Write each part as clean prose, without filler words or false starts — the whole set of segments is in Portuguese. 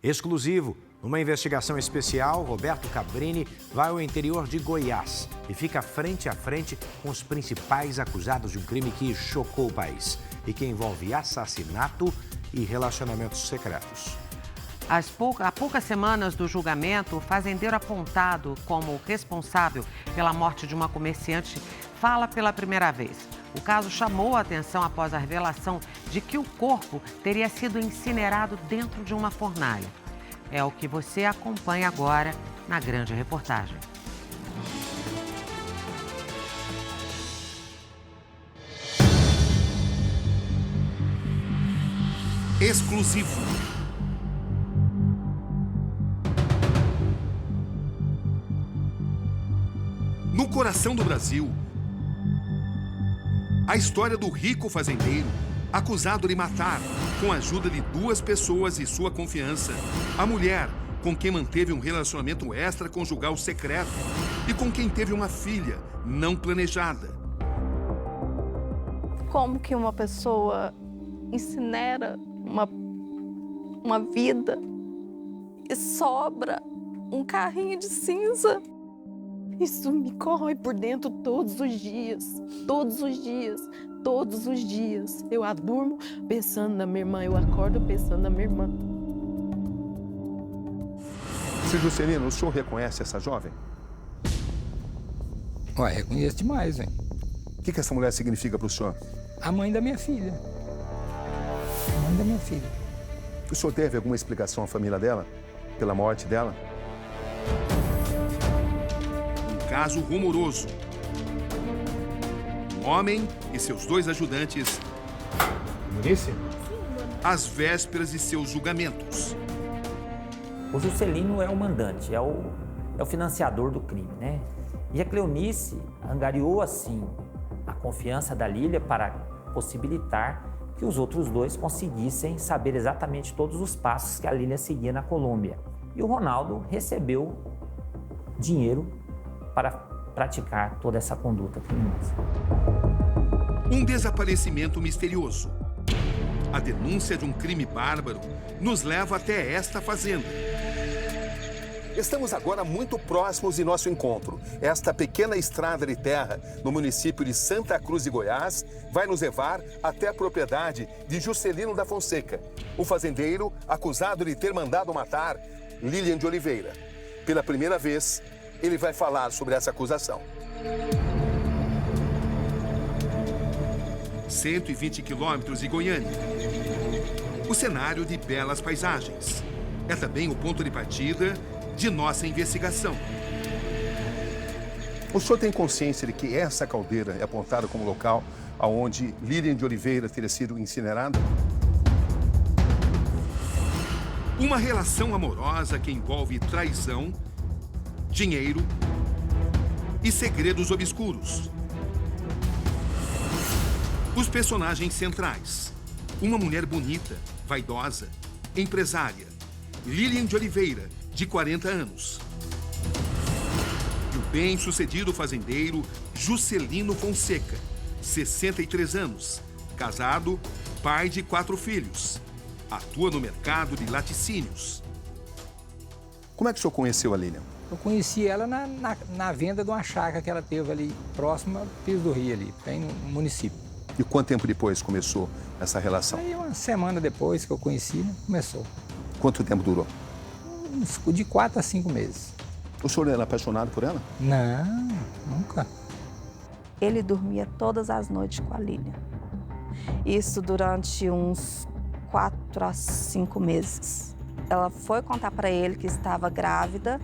Exclusivo. Numa investigação especial, Roberto Cabrini vai ao interior de Goiás e fica frente a frente com os principais acusados de um crime que chocou o país e que envolve assassinato e relacionamentos secretos. Há poucas semanas do julgamento, o fazendeiro apontado como responsável pela morte de uma comerciante fala pela primeira vez. O caso chamou a atenção após a revelação de que o corpo teria sido incinerado dentro de uma fornalha. É o que você acompanha agora na grande reportagem. Exclusivo. No coração do Brasil, a história do rico fazendeiro acusado de matar, com a ajuda de duas pessoas e sua confiança, a mulher com quem manteve um relacionamento extraconjugal secreto e com quem teve uma filha não planejada. Como que uma pessoa incinera uma vida e sobra um carrinho de cinza? Isso me corrói por dentro todos os dias, todos os dias, todos os dias. Eu durmo pensando na minha irmã, eu acordo pensando na minha irmã. Seu Juscelino, o senhor reconhece essa jovem? Ué, reconheço demais, hein? O que essa mulher significa para o senhor? A mãe da minha filha. A mãe da minha filha. O senhor teve alguma explicação à família dela? Pela morte dela? Caso rumoroso. Um homem e seus dois ajudantes, Munice? às vésperas de seus julgamentos. O Juscelino é o mandante, é o financiador do crime, né? E a Cleonice angariou, assim, a confiança da Lília para possibilitar que os outros dois conseguissem saber exatamente todos os passos que a Lília seguia na Colômbia. E o Ronaldo recebeu dinheiro para praticar toda essa conduta criminosa. Um desaparecimento misterioso. A denúncia de um crime bárbaro nos leva até esta fazenda. Estamos agora muito próximos de nosso encontro. Esta pequena estrada de terra no município de Santa Cruz de Goiás vai nos levar até a propriedade de Juscelino da Fonseca, o fazendeiro acusado de ter mandado matar Lilian de Oliveira. Pela primeira vez, ele vai falar sobre essa acusação. 120 quilômetros de Goiânia. O cenário de belas paisagens. É também o ponto de partida de nossa investigação. O senhor tem consciência de que essa caldeira é apontada como local onde Lilian de Oliveira teria sido incinerada? Uma relação amorosa que envolve traição, dinheiro e segredos obscuros. Os personagens centrais. Uma mulher bonita, vaidosa, empresária. Lilian de Oliveira, de 40 anos. E o bem-sucedido fazendeiro Juscelino Fonseca, 63 anos. Casado, pai de 4 filhos. Atua no mercado de laticínios. Como é que o senhor conheceu a Lilian? Eu conheci ela na venda de uma chácara que ela teve ali, próxima ao Piso do Rio, ali, tem no município. E quanto tempo depois começou essa relação? Aí uma semana depois que eu conheci, né, começou. Quanto tempo durou? De 4 a 5 meses. O senhor era apaixonado por ela? Não, nunca. Ele dormia todas as noites com a Lilian. Isso durante uns 4 a 5 meses. Ela foi contar para ele que estava grávida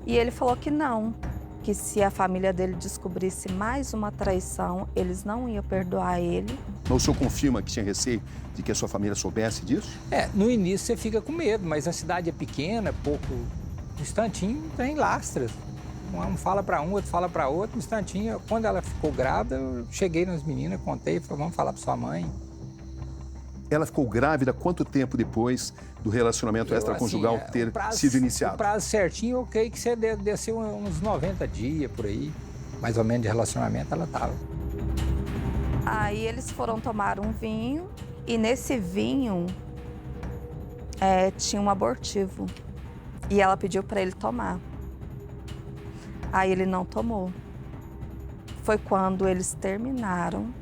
e ele falou que não, que se a família dele descobrisse mais uma traição, eles não iam perdoar ele. Mas o senhor confirma que tinha receio de que a sua família soubesse disso? No início você fica com medo, mas a cidade é pequena, pouco. Um instantinho tem lastras. Um fala para um, outro fala para outro. Um instantinho, quando ela ficou grávida, eu cheguei nas meninas, contei, falei, vamos falar para sua mãe. Ela ficou grávida quanto tempo depois do relacionamento extraconjugal ter sido iniciado? O prazo certinho, ok, que você desceu uns 90 dias por aí, mais ou menos de relacionamento ela estava. Aí eles foram tomar um vinho e nesse vinho tinha um abortivo e ela pediu para ele tomar. Aí ele não tomou. Foi quando eles terminaram.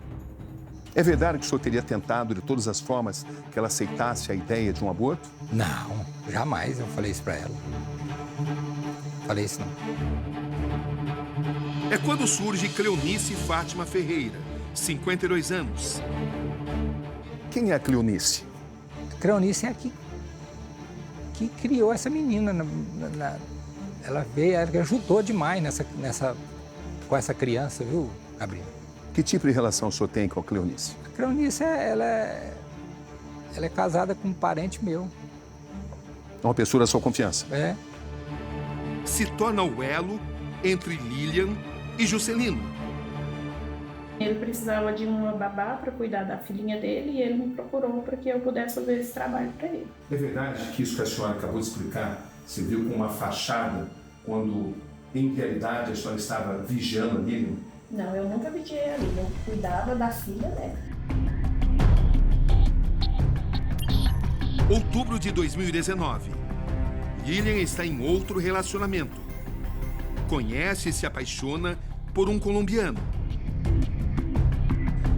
É verdade que o senhor teria tentado de todas as formas que ela aceitasse a ideia de um aborto? Não, jamais eu falei isso para ela. Falei isso não. É quando surge Cleonice Fátima Ferreira, 52 anos. Quem é a Cleonice? Cleonice é a que criou essa menina. Ela veio, ela ajudou demais com essa criança, viu, Gabriel? Que tipo de relação o senhor tem com a Cleonice? A Cleonice, ela é casada com um parente meu. Uma pessoa da sua confiança? É. Se torna o elo entre Lilian e Juscelino. Ele precisava de uma babá para cuidar da filhinha dele e ele me procurou para que eu pudesse fazer esse trabalho para ele. É verdade que isso que a senhora acabou de explicar se viu com uma fachada quando, em realidade, a senhora estava vigiando a Lilian? Não, eu nunca vigiei ali, eu cuidava da filha dela. Outubro de 2019. Lilian está em outro relacionamento. Conhece e se apaixona por um colombiano.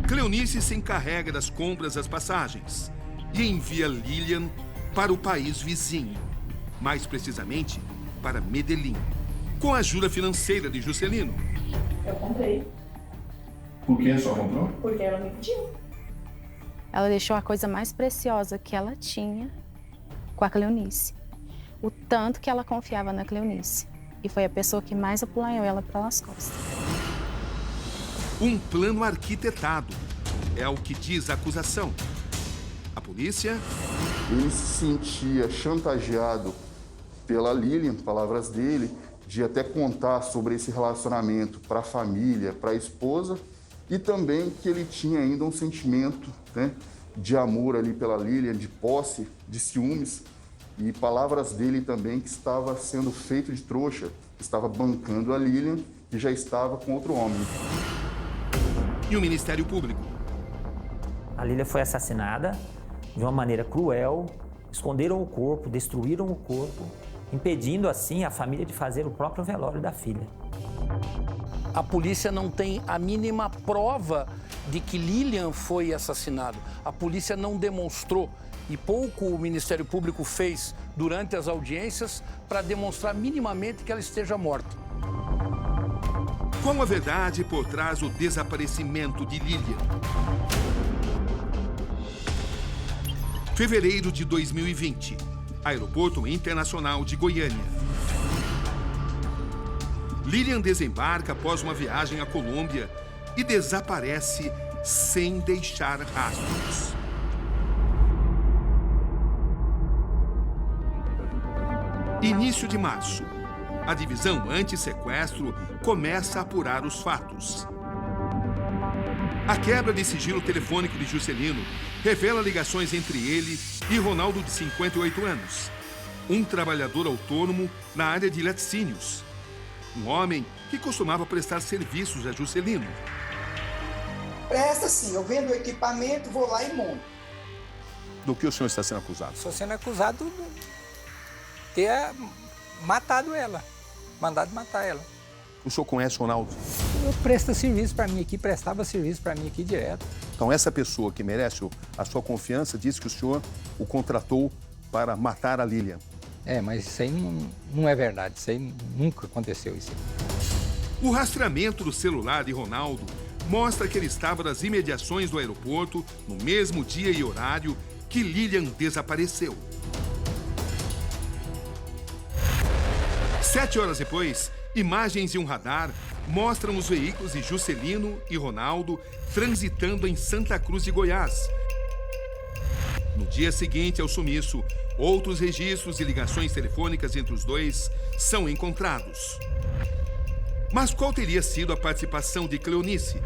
Cleonice se encarrega das compras das passagens e envia Lilian para o país vizinho, mais precisamente para Medellín, com a ajuda financeira de Juscelino. Eu comprei. Por que a senhora comprou? Porque ela me pediu. Ela deixou a coisa mais preciosa que ela tinha com a Cleonice. O tanto que ela confiava na Cleonice. E foi a pessoa que mais apoiou ela pelas costas. Um plano arquitetado. É o que diz a acusação. A polícia... Ele se sentia chantageado pela Lilian, palavras dele, de até contar sobre esse relacionamento para a família, para a esposa, e também que ele tinha ainda um sentimento, né, de amor ali pela Lilian, de posse, de ciúmes, e palavras dele também que estava sendo feito de trouxa, estava bancando a Lilian, que já estava com outro homem. E o Ministério Público? A Lilian foi assassinada de uma maneira cruel, esconderam o corpo, destruíram o corpo, impedindo assim a família de fazer o próprio velório da filha. A polícia não tem a mínima prova de que Lilian foi assassinada. A polícia não demonstrou, e pouco o Ministério Público fez durante as audiências para demonstrar minimamente que ela esteja morta. Qual a verdade por trás do desaparecimento de Lilian? Fevereiro de 2020, Aeroporto Internacional de Goiânia. Lilian desembarca após uma viagem à Colômbia e desaparece sem deixar rastros. Início de março. A divisão anti-sequestro começa a apurar os fatos. A quebra de sigilo telefônico de Juscelino revela ligações entre ele e Ronaldo, de 58 anos, um trabalhador autônomo na área de laticínios. Um homem que costumava prestar serviços a Juscelino. Presta sim, eu vendo o equipamento, vou lá e monto. Do que o senhor está sendo acusado? Estou sendo acusado de ter matado ela, mandado matar ela. O senhor conhece o Ronaldo? Eu presta serviço para mim aqui, prestava serviço para mim aqui direto. Então essa pessoa que merece a sua confiança disse que o senhor o contratou para matar a Lilian. É, mas isso aí não é verdade, isso aí nunca aconteceu isso. O rastreamento do celular de Ronaldo mostra que ele estava nas imediações do aeroporto no mesmo dia e horário que Lilian desapareceu. 7 horas depois, imagens de um radar mostram os veículos de Juscelino e Ronaldo transitando em Santa Cruz de Goiás. No dia seguinte ao sumiço, outros registros e ligações telefônicas entre os dois são encontrados. Mas qual teria sido a participação de Cleonice?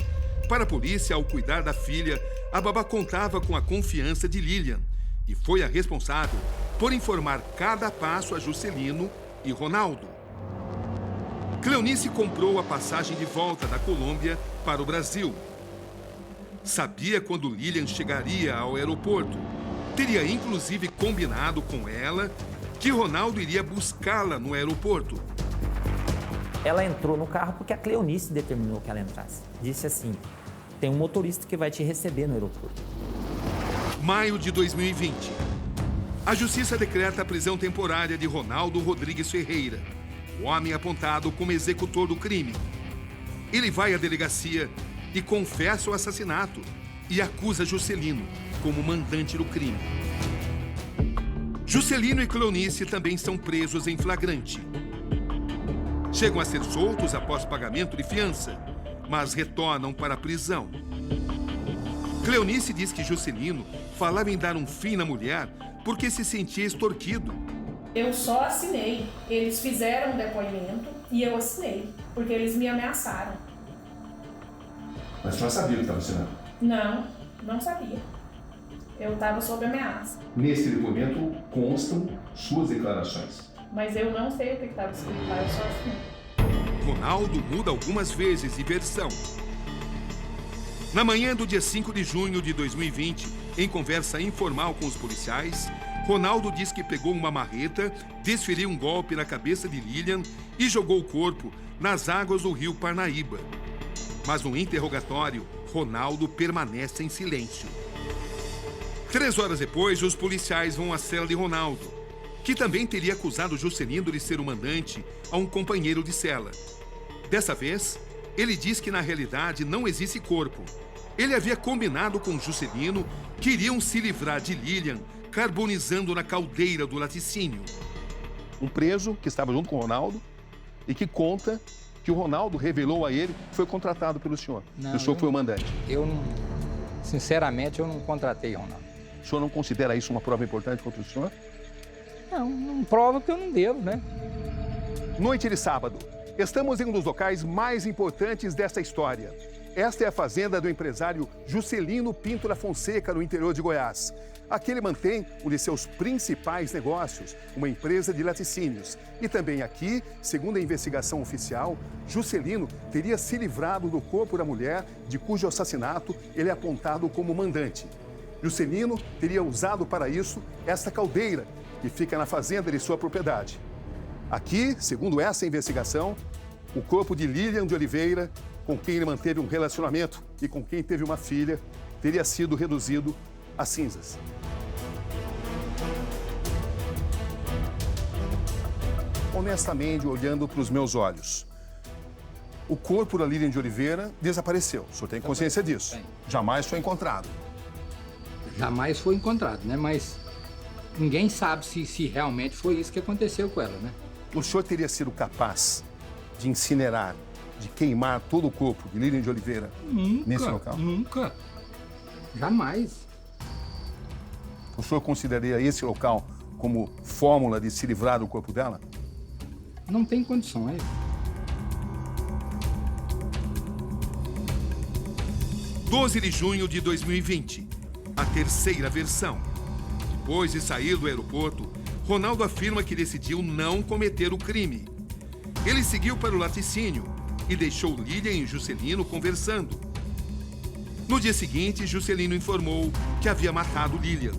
Para a polícia, ao cuidar da filha, a babá contava com a confiança de Lilian e foi a responsável por informar cada passo a Juscelino e Ronaldo. Cleonice comprou a passagem de volta da Colômbia para o Brasil. Sabia quando Lilian chegaria ao aeroporto Teria inclusive combinado com ela que Ronaldo iria buscá-la no aeroporto. Ela entrou no carro porque a Cleonice determinou que ela entrasse. Disse assim, tem um motorista que vai te receber no aeroporto. Maio de 2020. A justiça decreta a prisão temporária de Ronaldo Rodrigues Ferreira, o homem apontado como executor do crime. Ele vai à delegacia e confessa o assassinato e acusa Juscelino como mandante do crime. Juscelino e Cleonice também são presos em flagrante. Chegam a ser soltos após pagamento de fiança, mas retornam para a prisão. Cleonice diz que Juscelino falava em dar um fim na mulher porque se sentia extorquido. Eu só assinei. Eles fizeram um depoimento e eu assinei, porque eles me ameaçaram. Mas a senhora sabia que estava assinando? Não, não sabia. Eu estava sob ameaça. Nesse depoimento constam suas declarações. Mas eu não sei o que estava escrito lá, eu só assinei. Ronaldo muda algumas vezes de versão. Na manhã do dia 5 de junho de 2020, em conversa informal com os policiais, Ronaldo diz que pegou uma marreta, desferiu um golpe na cabeça de Lilian e jogou o corpo nas águas do rio Parnaíba. Mas no interrogatório, Ronaldo permanece em silêncio. 3 horas depois, os policiais vão à cela de Ronaldo, que também teria acusado Juscelino de ser o mandante a um companheiro de cela. Dessa vez, ele diz que na realidade não existe corpo. Ele havia combinado com Juscelino que iriam se livrar de Lilian carbonizando na caldeira do laticínio. Um preso que estava junto com o Ronaldo e que conta que o Ronaldo revelou a ele que foi contratado pelo senhor. Não, o senhor foi o mandante. Eu não, sinceramente, eu não contratei Ronaldo. O senhor não considera isso uma prova importante contra o senhor? Não prova que eu não devo, né? Noite de sábado. Estamos em um dos locais mais importantes desta história. Esta é a fazenda do empresário Juscelino Pinto da Fonseca, no interior de Goiás. Aqui ele mantém um de seus principais negócios, uma empresa de laticínios. E também aqui, segundo a investigação oficial, Juscelino teria se livrado do corpo da mulher de cujo assassinato ele é apontado como mandante. Juscelino teria usado para isso esta caldeira, que fica na fazenda de sua propriedade. Aqui, segundo essa investigação, o corpo de Lilian de Oliveira, com quem ele manteve um relacionamento e com quem teve uma filha, teria sido reduzido a cinzas. Honestamente, olhando para os meus olhos, o corpo da Lilian de Oliveira desapareceu. O senhor tem consciência disso? Tem. Jamais foi encontrado. Jamais foi encontrado, né? Mas ninguém sabe se realmente foi isso que aconteceu com ela, né? O senhor teria sido capaz de incinerar, de queimar todo o corpo de Lilian de Oliveira nesse local? Nunca. Jamais. O senhor consideraria esse local como fórmula de se livrar do corpo dela? Não tem condições. – 12 de junho de 2020, a terceira versão. Depois de sair do aeroporto, Ronaldo afirma que decidiu não cometer o crime. Ele seguiu para o laticínio e deixou Lilian e Juscelino conversando. No dia seguinte, Juscelino informou que havia matado Lilian.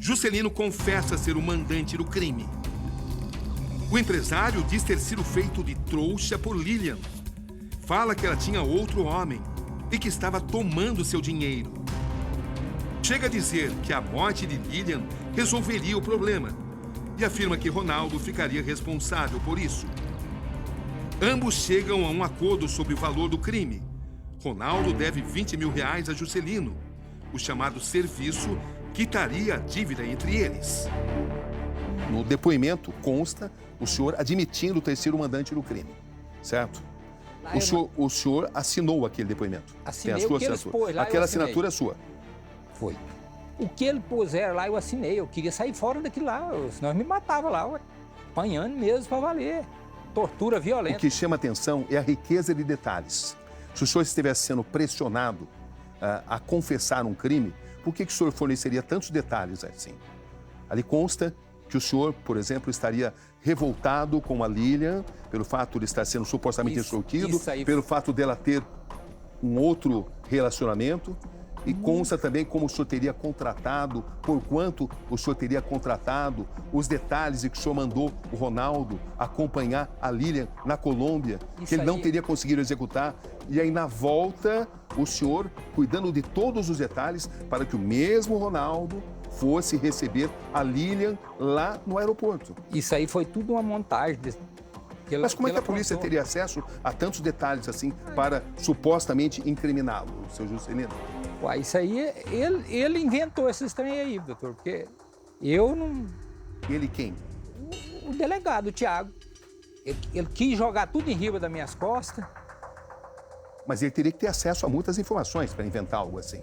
Juscelino confessa ser o mandante do crime. O empresário diz ter sido feito de trouxa por Lilian. Fala que ela tinha outro homem e que estava tomando seu dinheiro. Chega a dizer que a morte de Lilian resolveria o problema e afirma que Ronaldo ficaria responsável por isso. Ambos chegam a um acordo sobre o valor do crime. Ronaldo deve R$20 mil a Juscelino. O chamado serviço quitaria a dívida entre eles. No depoimento consta o senhor admitindo ter sido o mandante do crime, certo? O senhor assinou aquele depoimento. Assinei o que ele pôs lá. Aquela assinatura é sua. Foi. O que ele puser lá, eu assinei. Eu queria sair fora daquilo lá, senão me matava lá, ué. Apanhando mesmo para valer. Tortura violenta. O que chama atenção é a riqueza de detalhes. Se o senhor estivesse sendo pressionado a confessar um crime, por que o senhor forneceria tantos detalhes assim? Ali consta que o senhor, por exemplo, estaria revoltado com a Lilian pelo fato de estar sendo supostamente extorquido, pelo fato dela ter um outro relacionamento E consta também como o senhor teria contratado, por quanto o senhor teria contratado, os detalhes de que o senhor mandou o Ronaldo acompanhar a Lilian na Colômbia, que ele não teria conseguido executar. E aí, na volta, o senhor cuidando de todos os detalhes para que o mesmo Ronaldo fosse receber a Lilian lá no aeroporto. Isso aí foi tudo uma montagem. Mas como é que a polícia teria acesso a tantos detalhes assim para supostamente incriminá-lo, seu Juscelino? Uai, isso aí, ele inventou esse trem aí, doutor, porque eu não... Ele quem? O delegado, o Thiago. Ele quis jogar tudo em riba das minhas costas. Mas ele teria que ter acesso a muitas informações para inventar algo assim.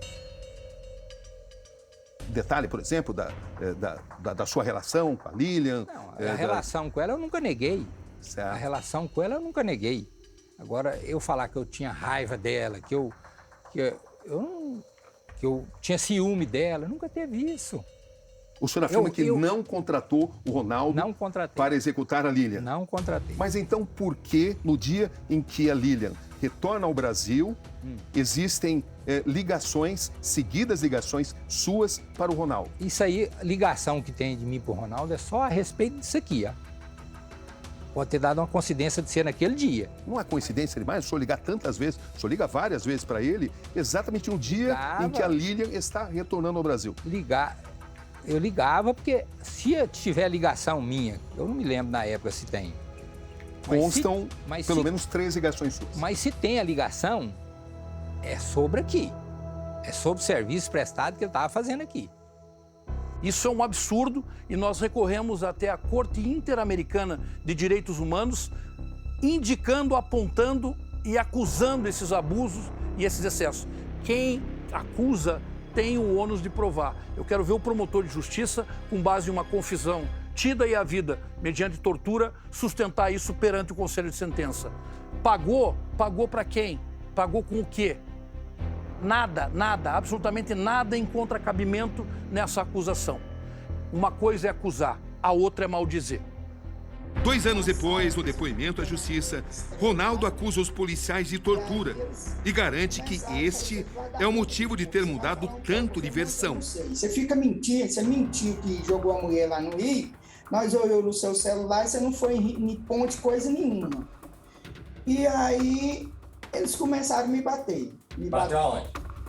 Detalhe, por exemplo, da sua relação com a Lilian. Não, a relação com ela eu nunca neguei. Certo. A relação com ela eu nunca neguei. Agora, eu falar que eu tinha raiva dela, que eu tinha ciúme dela, nunca teve isso. O senhor afirma que não contratou o Ronaldo para executar a Lilian? Não contratei. Mas então por que, no dia em que a Lilian retorna ao Brasil, existem seguidas ligações suas para o Ronaldo? Isso aí, ligação que tem de mim para o Ronaldo é só a respeito disso aqui, ó. Pode ter dado uma coincidência de ser naquele dia. Não é coincidência demais o senhor ligar tantas vezes, o senhor liga várias vezes para ele, exatamente no dia em que a Lilian está retornando ao Brasil. Eu ligava porque se tiver ligação minha, eu não me lembro na época se tem. Constam pelo menos 3 ligações suas. Mas se tem a ligação, é sobre aqui. É sobre o serviço prestado que ele estava fazendo aqui. Isso é um absurdo e nós recorremos até a Corte Interamericana de Direitos Humanos, indicando, apontando e acusando esses abusos e esses excessos. Quem acusa tem o ônus de provar. Eu quero ver o promotor de justiça, com base em uma confissão tida e havida, mediante tortura, sustentar isso perante o Conselho de Sentença. Pagou? Pagou para quem? Pagou com o quê? Nada, absolutamente nada encontra cabimento nessa acusação. Uma coisa é acusar, a outra é maldizer. 2 anos depois, no depoimento à justiça, Ronaldo acusa os policiais de tortura e garante que este é o motivo de ter mudado tanto de versão. Você fica mentindo, você mentiu que jogou a mulher lá no Rio, nós olhamos no seu celular e você não foi em ponte coisa nenhuma. E aí eles começaram a me bater. Bateu aonde?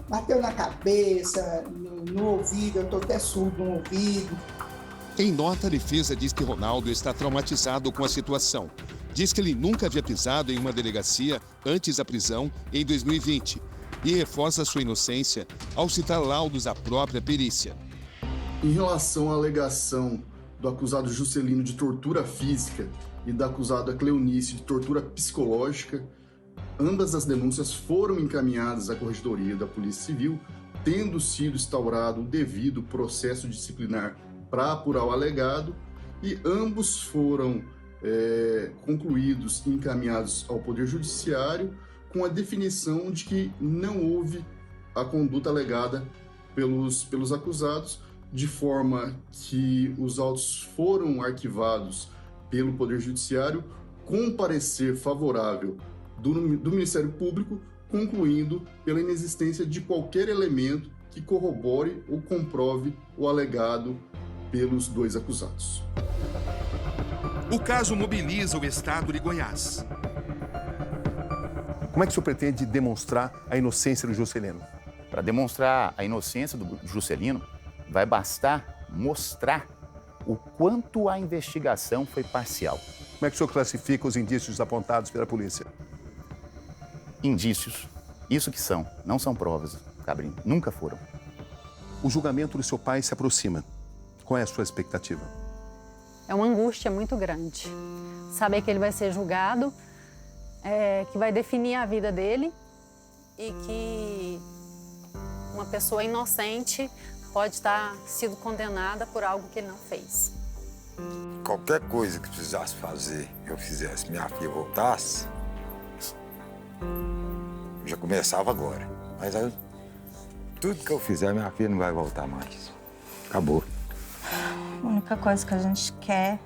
Bateu na cabeça, no ouvido, eu tô até surdo no ouvido. Em nota, a defesa diz que Ronaldo está traumatizado com a situação. Diz que ele nunca havia pisado em uma delegacia antes da prisão em 2020 e reforça sua inocência ao citar laudos da própria perícia. Em relação à alegação do acusado Juscelino de tortura física e da acusada Cleonice de tortura psicológica, ambas as denúncias foram encaminhadas à Corregedoria da Polícia Civil, tendo sido instaurado o devido processo disciplinar para apurar o alegado, e ambos foram concluídos e encaminhados ao Poder Judiciário com a definição de que não houve a conduta alegada pelos acusados, de forma que os autos foram arquivados pelo Poder Judiciário com parecer favorável do Ministério Público, concluindo pela inexistência de qualquer elemento que corrobore ou comprove o alegado pelos 2 acusados. O caso mobiliza o estado de Goiás. Como é que o senhor pretende demonstrar a inocência do Juscelino? Para demonstrar a inocência do Juscelino, vai bastar mostrar o quanto a investigação foi parcial. Como é que o senhor classifica os indícios apontados pela polícia? Indícios, isso que são, não são provas, Cabrini, nunca foram. O julgamento do seu pai se aproxima. Qual é a sua expectativa? É uma angústia muito grande. Saber que ele vai ser julgado, que vai definir a vida dele e que uma pessoa inocente pode estar sido condenada por algo que ele não fez. Qualquer coisa que precisasse fazer, eu fizesse, minha filha voltasse, eu já começava agora. Mas aí, tudo que eu fizer, minha filha não vai voltar mais. Acabou. A única coisa que a gente quer...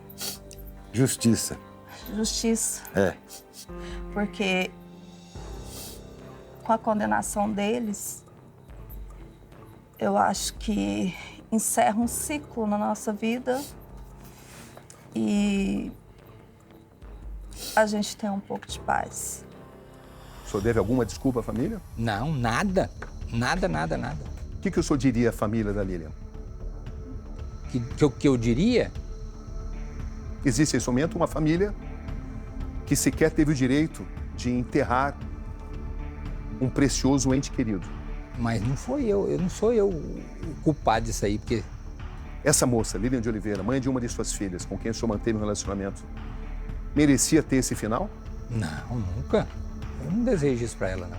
Justiça. Justiça. É. Porque com a condenação deles, eu acho que encerra um ciclo na nossa vida e a gente tem um pouco de paz. O senhor deve alguma desculpa à família? Não, nada. Nada. O que o senhor diria à família da Lilian? Que eu diria? Existe nesse momento uma família que sequer teve o direito de enterrar um precioso ente querido. Mas não foi eu não sou eu o culpado disso aí, porque... Essa moça, Lilian de Oliveira, mãe de uma de suas filhas, com quem o senhor manteve um relacionamento, merecia ter esse final? Não, nunca. Eu não desejo isso pra ela, não.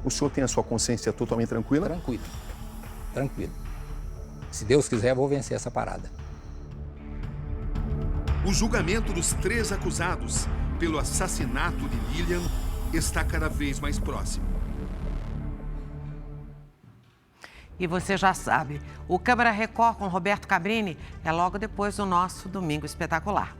O senhor tem a sua consciência totalmente tranquila? Tranquilo. Se Deus quiser, eu vou vencer essa parada. O julgamento dos 3 acusados pelo assassinato de Lilian está cada vez mais próximo. E você já sabe, o Câmara Record com Roberto Cabrini é logo depois do nosso Domingo Espetacular.